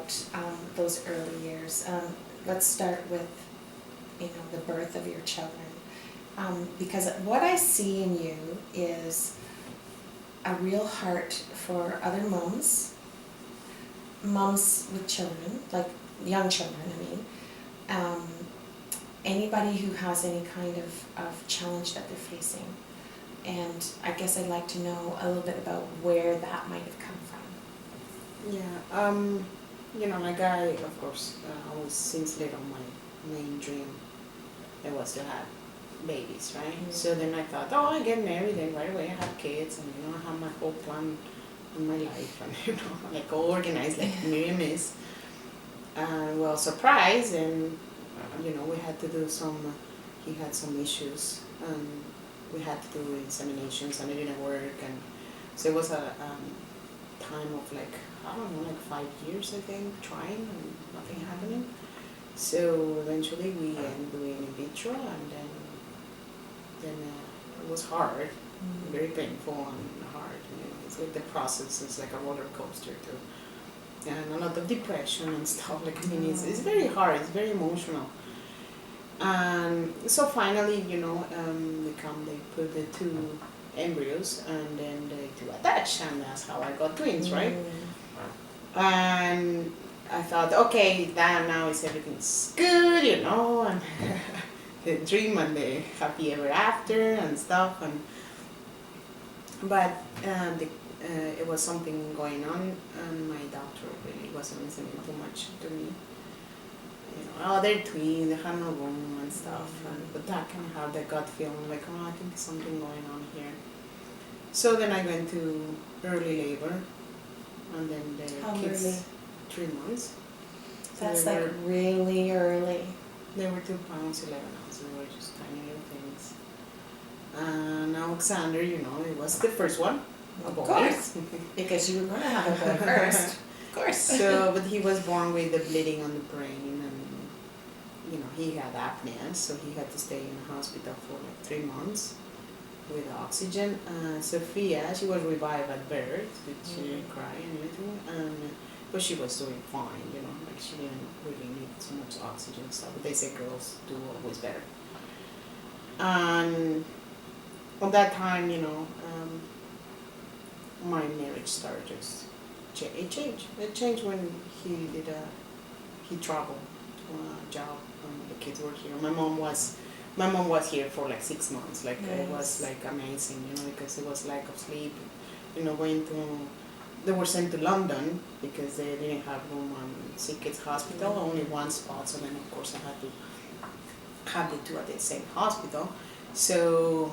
about those early years. Let's start with, the birth of your children. Because what I see in you is a real heart for other moms with children, like young children, anybody who has any kind of challenge that they're facing. And I guess I'd like to know a little bit about where that might have come from. Yeah, like I, of course, always since little, my main dream, it was to have babies, right? Mm-hmm. So then I thought, I get married and right away I have kids and, I have my whole plan in my life and, like all organized like MIryam is. Well, surprise, and, we had to do he had some issues and we had to do inseminations and it didn't work, and so it was a time of like, I don't know, like 5 years I think, trying and nothing happening. So eventually we ended doing in vitro, and then it was hard, very painful and hard. It's like the process is like a roller coaster too, and a lot of depression and stuff. Like it's very hard. It's very emotional. And so finally, they put the 2 embryos and then the 2 attached, and that's how I got twins, right? And I thought, okay, now everything's good, and the dream and the happy ever after and stuff, but it was something going on, and my doctor really wasn't listening too much to me. They're twins, they have no room and stuff, but that kind of had that gut feeling like, I think there's something going on here. So then I went to early labor, and then the How kids, early? 3 months. So that's like really early. They were 2 pounds, 11 ounces. They were just tiny little things. And Alexander, it was the first one. Of course, because you were going to have a boy first. Of course. So, but he was born with the bleeding on the brain, and he had apnea, so he had to stay in the hospital for like 3 months with oxygen. Sophia, she was revived at birth, but she didn't cry and everything, but she was doing fine, like she didn't really need so much oxygen and stuff. But they say girls do always better. And at that time, my marriage started just it changed. It changed when he traveled to a job, and the kids were here. My mom was here for like 6 months. Like nice. It was like amazing, because it was lack of sleep. They were sent to London because they didn't have room on Sick Kids Hospital, only one spot. So then of course I had to have the 2 at the same hospital. So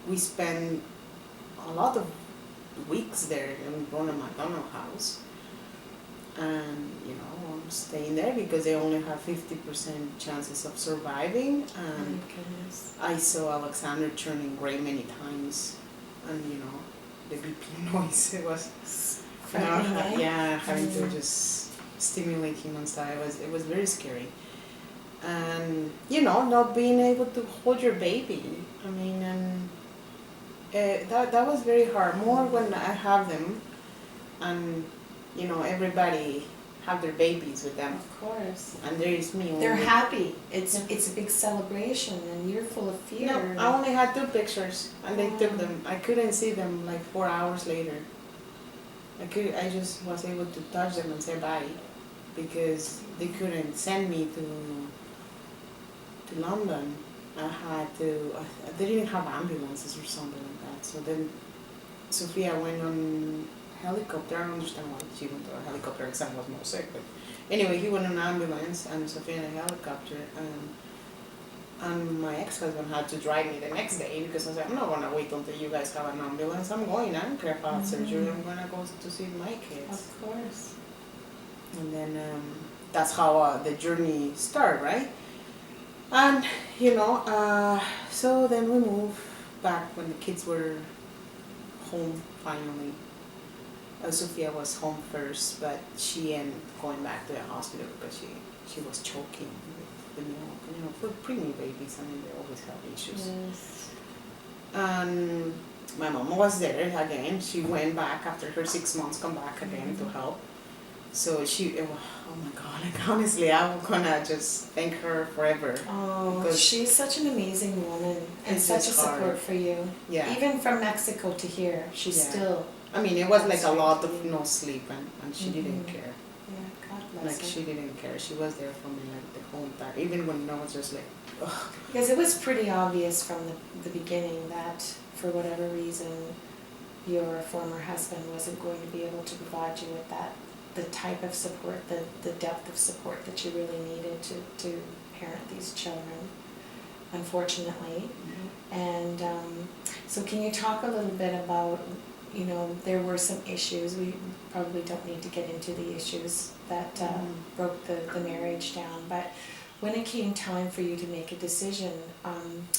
we spent a lot of weeks there in Ronald McDonald House, and staying there because they only have 50% chances of surviving. And I saw Alexander turning gray many times, and the BP noise, it was having to just stimulate him and stuff. It was very scary, and not being able to hold your baby. That was very hard. More when I have them, and everybody have their babies with them. Of course. And there is me. They're happy. It's a big celebration, and you're full of fear. No, I only had 2 pictures, and they took them. I couldn't see them like 4 hours later. I just was able to touch them and say bye, because they couldn't send me to London. They didn't have ambulances or something like that. So then Sophia went on helicopter. I don't understand why she went to a helicopter. Alexander was more sick, but anyway, he went on an ambulance and Sophia in a helicopter. And my ex-husband had to drive me the next day because I said, I'm not going to wait until you guys have an ambulance. I'm going. I don't care about surgery. I'm going to go to see my kids. Of course. And then that's how the journey started, right? And, so then we moved back when the kids were home finally. Sophia was home first, but she ended up going back to the hospital because she was choking with the milk. For preemie babies, they always have issues. Yes. And my mom was there again. She went back after her 6 months, come back again to help. So oh my God, like honestly, I'm gonna just thank her forever. Oh, Because she's such an amazing woman and it's such a just support hard. for you. Yeah. Even from Mexico to here, she's Yeah. still. I mean, it was like a Strength lot to of you. no sleep, and she didn't Mhm. care. Yeah, God bless Like her. she didn't care. She was there for me like the whole time. Even when I was just like, ugh. Because it was pretty obvious from the beginning that for whatever reason your former husband wasn't going to be able to provide you with the type of support, the depth of support that you really needed to parent these children, unfortunately. And so can you talk a little bit about, there were some issues, we probably don't need to get into the issues that broke the marriage down, but when it came time for you to make a decision,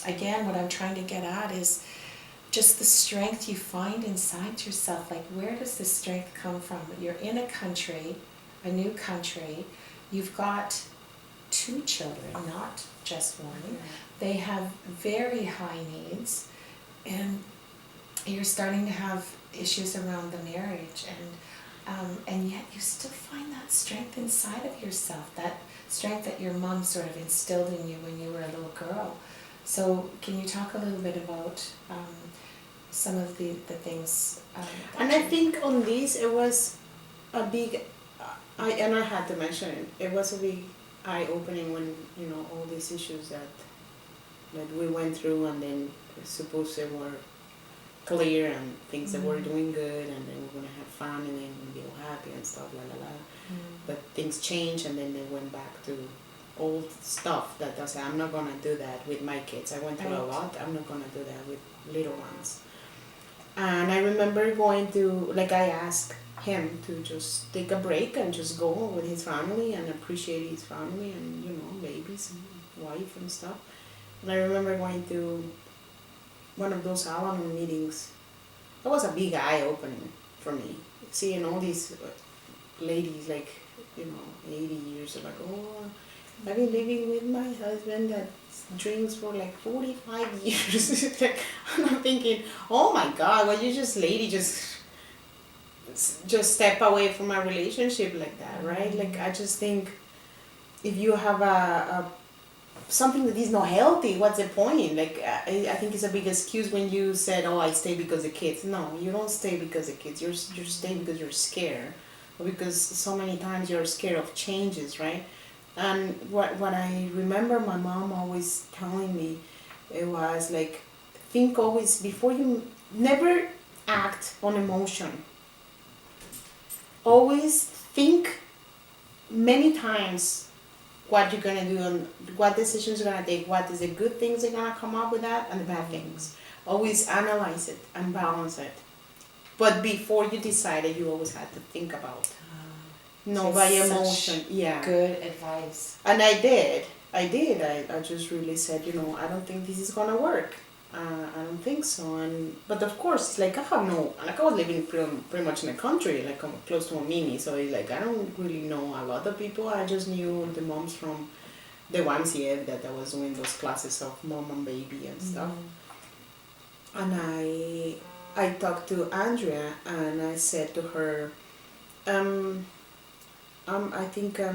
again, what I'm trying to get at is just the strength you find inside yourself. Like, where does this strength come from? You're in a country, a new country, you've got 2 children, not just one. They have very high needs, and you're starting to have issues around the marriage, and yet you still find that strength inside of yourself, that strength that your mom sort of instilled in you when you were a little girl. So can you talk a little bit about some of the things? And I think on this it was a big, I had to mention it. It was a big eye opening when all these issues that we went through, and then suppose they were clear and things that were doing good, and then we're gonna have fun and then be all happy and stuff, la la la. But things changed, and then they went back to old stuff that I said, I'm not gonna do that with my kids. I went through a lot. I'm not gonna do that with little ones. And I remember going to, like, I asked him to just take a break and just go with his family and appreciate his family and babies and wife and stuff. And I remember going to one of those Al-Anon meetings. That was a big eye opening for me. Seeing all these ladies, like, 80 years, like, oh, I've been living with my husband that drinks for like 45 years. Like, and I'm thinking, oh my God, well, you just step away from a relationship like that, right? Like, I just think if you have a something that is not healthy, what's the point? Like, I think it's a big excuse when you said, oh, I stay because of kids. No, you don't stay because of kids. You're staying because you're scared, or because so many times you're scared of changes, right? And what I remember my mom always telling me, it was like, think always, before you, never act on emotion. Always think many times what you're gonna do and what decisions you're gonna take, what is the good things that are gonna come up with that and the bad things. Always analyze it and balance it. But before you decide it, you always have to think about. No, by emotion, yeah. Good advice. And I did. I just really said, I don't think this is gonna work. I don't think so. But of course, like, I was living pretty much in the country, like, I'm close to a mini, so it's like I don't really know a lot of people. I just knew the moms from the YMCA that I was doing those classes of mom and baby and stuff. And I talked to Andrea and I said to her, I think I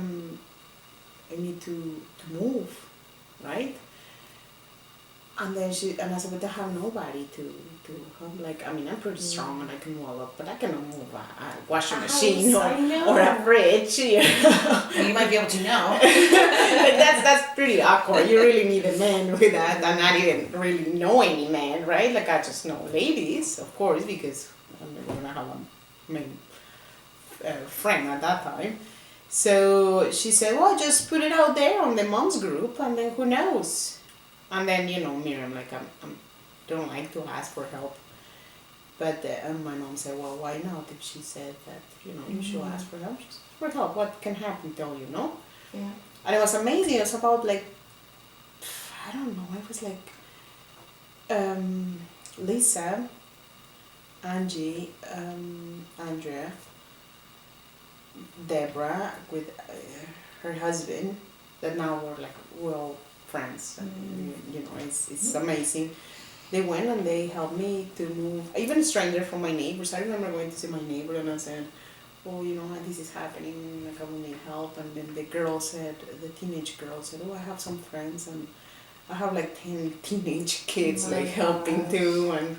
need to move, right? And then I said, but I have nobody to help. Like, I mean, I'm pretty strong and I can move up, but I cannot move a washing machine or a fridge. Well, you might be able to now. Like, that's pretty awkward. You really need a man with that, and I didn't really know any man, right? Like, I just know ladies, of course, because I don't have a main friend at that time. So she said, well, just put it out there on the mom's group, and then who knows? And then, Miriam, like, I don't like to ask for help. But my mom said, well, why not? If she said that, you should ask for help. Just ask for help. What can happen, tell you, no? Yeah. And it was amazing. It was about, like, I don't know, it was like Lisa, Angie, Andrea, Deborah with her husband, that now we're all friends. And, it's amazing. they went and they helped me to move. Even a stranger from my neighbors. I remember going to see my neighbor and I said, "Oh, you know, this is happening. Like I will need help." And then the girl said, the teenage girl said, "Oh, I have some friends and I have like 10 teenage kids My like helping gosh. too." And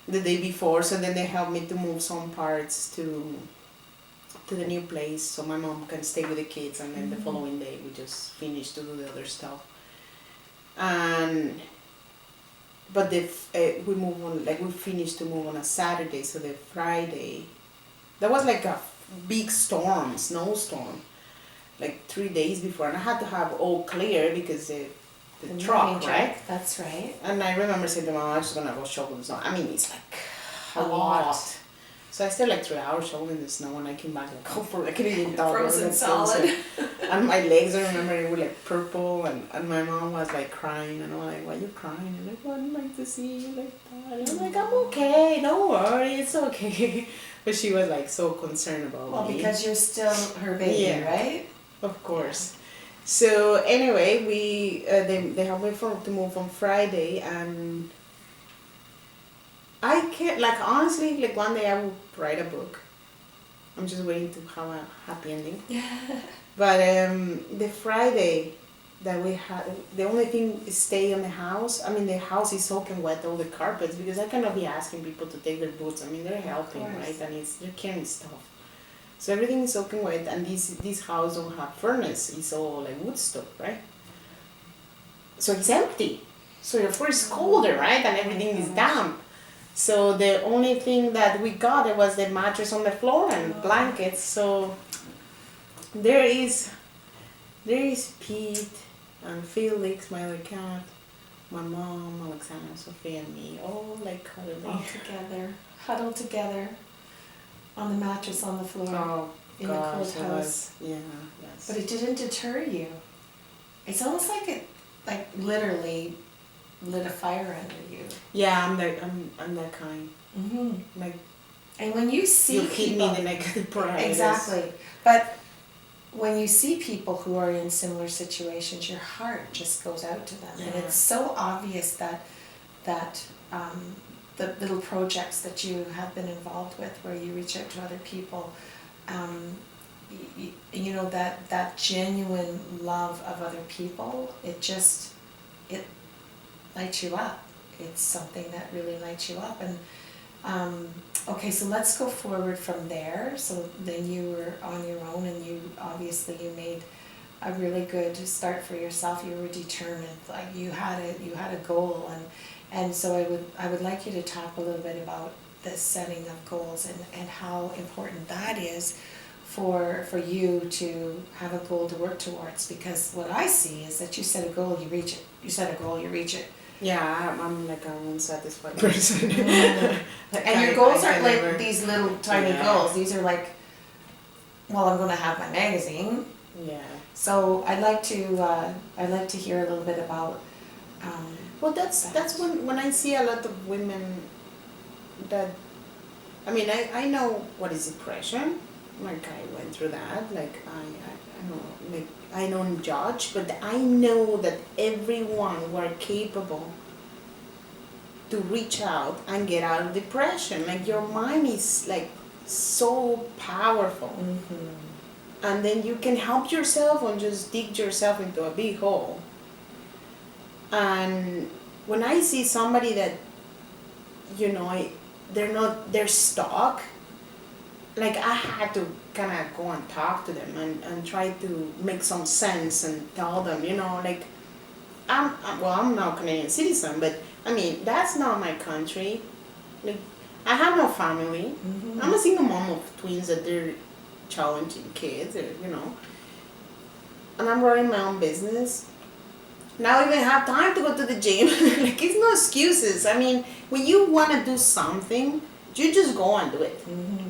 the day before, so then they helped me to move some parts to the new place so my mom can stay with the kids, and then the following day we just finished to do the other stuff. And but we move on, like we finished to move on a Saturday, so the Friday there was like a big storm, snowstorm, like 3 days before, and I had to have all clear because the truck, moving right? That's right. And I remember saying to Mom, "I'm just gonna go shovel the snow." I mean, it's like A lot. So I stayed like 3 hours shoveling the snow, and I came back like, oh, I couldn't even talk. Frozen solid. And my legs, I remember, they were like purple, and my mom was like crying, and I'm like, "Why are you crying?" And like, "Well, I'd like to see you like that." And I'm like, "I'm okay, don't worry, it's okay." But she was like so concerned about Well, me. because you're still her baby, Yeah. right? Of course. So anyway, they helped me to move on Friday, and I can't, like, honestly, like one day I will write a book. I'm just waiting to have a happy ending. But the Friday that we had, the only thing is stay in the house. I mean, the house is soaking wet, all the carpets, because I cannot be asking people to take their boots. I mean, they're helping, right? And they're carrying stuff. So everything is soaking wet, and this house don't have furnace. It's all like wood stove, right? So it's empty. So of course it's colder, right? And everything is damp. So the only thing that we got, it was the mattress on the floor and blankets. So there is Pete and Felix, my other cat, my mom, Alexandra, Sophia, and me, all like cuddling. All together, huddled together on the mattress on the floor in the cold house. Yeah, yes. But it didn't deter you. It's almost like it, like literally lit a fire under you. Yeah, I'm that kind. Mm-hmm. Like, and when you see you hit people, me the negative pride. exactly. But when you see people who are in similar situations, your heart just goes out to them, and it's so obvious that the little projects that you have been involved with, where you reach out to other people, you know, that genuine love of other people, it lights you up. It's something that really lights you up. And okay, so let's go forward from there. So then you were on your own, and you made a really good start for yourself. You were determined, like you had a goal, and so I would like you to talk a little bit about the setting of goals and how important that is for you to have a goal to work towards. Because what I see is that you set a goal, you reach it. You set a goal, you reach it. Yeah, I'm like an unsatisfied person. And your goals aren't like these little tiny goals. These are like, well, I'm going to have my magazine. Yeah. So I'd like to hear a little bit about. Well, that's when I see a lot of women that, I mean, I know what is depression. Like I went through that. Like I know, like I don't judge, but I know that everyone were capable to reach out and get out of depression. Like your mind is like so powerful, and then you can help yourself and just dig yourself into a big hole. And when I see somebody that, you know, they're stuck, like I had to kind of go and talk to them and try to make some sense and tell them, you know, like I'm now Canadian citizen, but I mean that's not my country. Like I have no family. I'm a single mom of twins that they're challenging kids, or, you know, and I'm running my own business. Now I even have time to go to the gym. Like it's no excuses. I mean, when you want to do something, you just go and do it.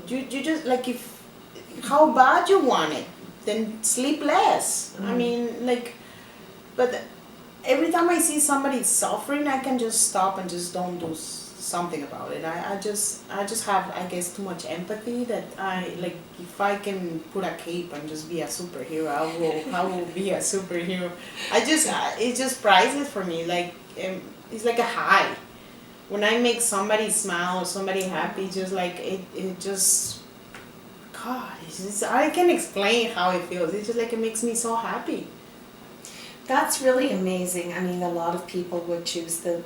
You just, like, if how bad you want it, then sleep less. I mean, like, but every time I see somebody suffering, I can just stop and just don't do something about it. I just have, I guess, too much empathy that I, like, if I can put a cape and just be a superhero, I will be a superhero. It's just priceless for me. Like it's like a high. when I make somebody smile or somebody happy, just like it just, God, it's just, I can't explain how it feels. It's just like it makes me so happy. That's really amazing. I mean, a lot of people would choose the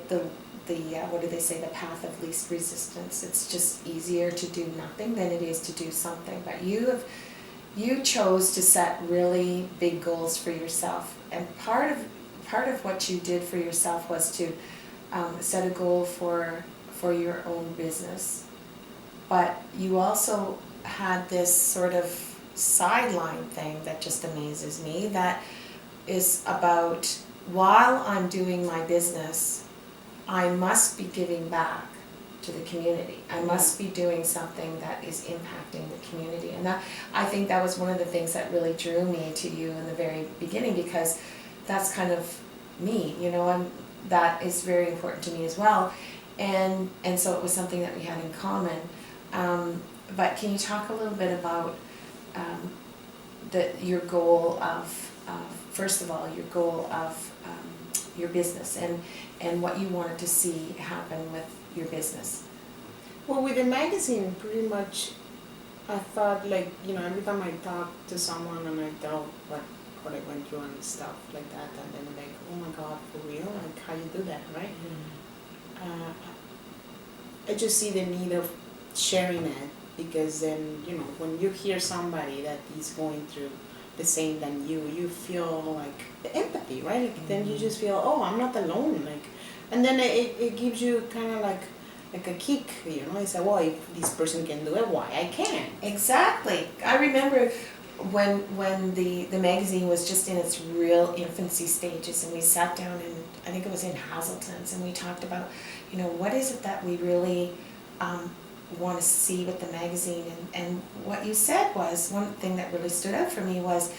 what do they say, the path of least resistance. It's just easier to do nothing than it is to do something. But you chose to set really big goals for yourself, and part of what you did for yourself was to set a goal for your own business. But you also had this sort of sideline thing that just amazes me, that is about, while I'm doing my business, I must be giving back to the community. I must be doing something that is impacting the community. And that, I think that was one of the things that really drew me to you in the very beginning, because that's kind of me, you know, and that is very important to me as well. And so it was something that we had in common. But can you talk a little bit about your goal of first of all, your goal of your business, and what you wanted to see happen with your business? Well, with the magazine, pretty much, I thought, like, you know, every time I talk to someone and I tell what I went through and stuff like that, and then like, oh my God, for real? Like, how you do that, right? I just see the need of sharing it, because then, you know, when you hear somebody that is going through the same than you feel like the empathy, right? Like, then you just feel, oh, I'm not alone. Like, and then it gives you kind of like a kick, you know. It's like, well, if this person can do it, why I can't? Exactly. I remember when the magazine was just in its real infancy stages, and we sat down, and I think it was in Hazelton's, and we talked about, you know, what is it that we really want to see with the magazine. And what you said was, one thing that really stood out for me was,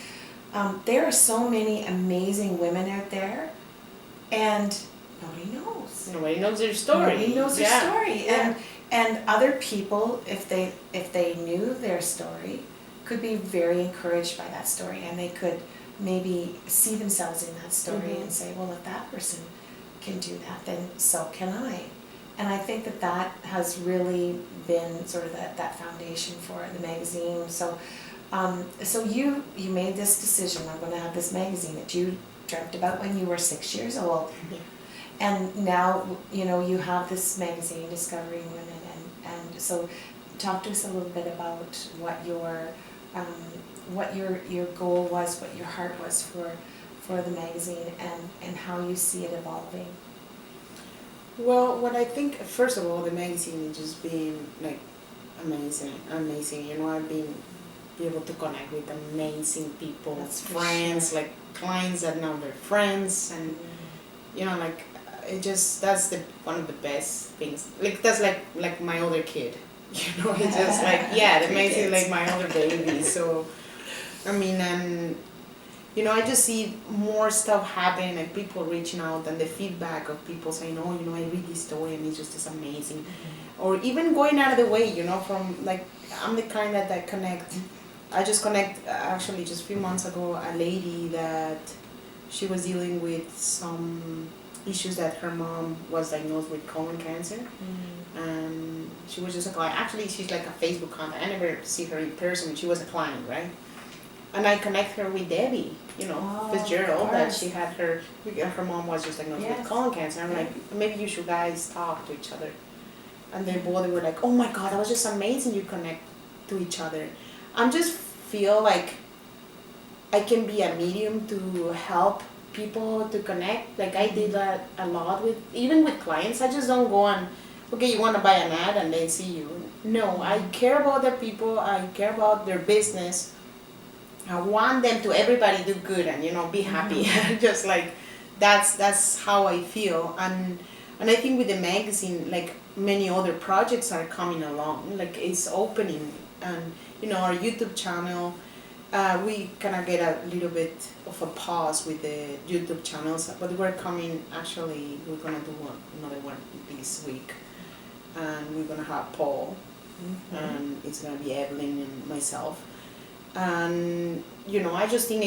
there are so many amazing women out there, and nobody knows. Nobody knows their story. Nobody knows their story. Yeah. And other people, if they knew their story, could be very encouraged by that story, and they could maybe see themselves in that story and say, well, if that person can do that, then so can I. And I think that has really been sort of that foundation for the magazine. So so you made this decision, I'm going to have this magazine that you dreamt about when you were 6 years old. And now, you know, you have this magazine, Discovering Women, and so talk to us a little bit about what your goal was, what your heart was for the magazine, and how you see it evolving. Well, what I think, first of all, the magazine is just being like amazing. You know, I've been able to connect with amazing people, That's for friends, sure. like clients that know their friends, and you know, like it just, that's one of the best things. Like, that's like my older kid. You know, it's just like, yeah, the magazine is like my older baby. So, I mean, and you know, I just see more stuff happening, like people reaching out, and the feedback of people saying, oh, you know, I read this story and it's just amazing. Or even going out of the way, you know, from like, I'm the kind that connect. I just connect, actually just a few months ago, a lady that she was dealing with some issues, that her mom was diagnosed with colon cancer. And she was just a client. Actually, she's like a Facebook contact. I never see her in person. She was a client, right? And I connect her with Debbie, you know, Fitzgerald, that she had her mom was just diagnosed with colon cancer. I'm like, maybe you should guys talk to each other. And they both were like, oh my God, that was just amazing, you connect to each other. I just feel like I can be a medium to help people to connect. Like, I did that a lot even with clients. I just don't go on, okay, you want to buy an ad and they see you. No, I care about the people, I care about their business. I want them to, everybody do good and, you know, be happy. Just like, that's how I feel. And I think with the magazine, like many other projects are coming along, like it's opening. And, you know, our YouTube channel, we kind of get a little bit of a pause with the YouTube channels, but we're coming, actually, we're going to do another one this week. And we're going to have Paul, and it's going to be Evelyn and myself. And, you know, I just think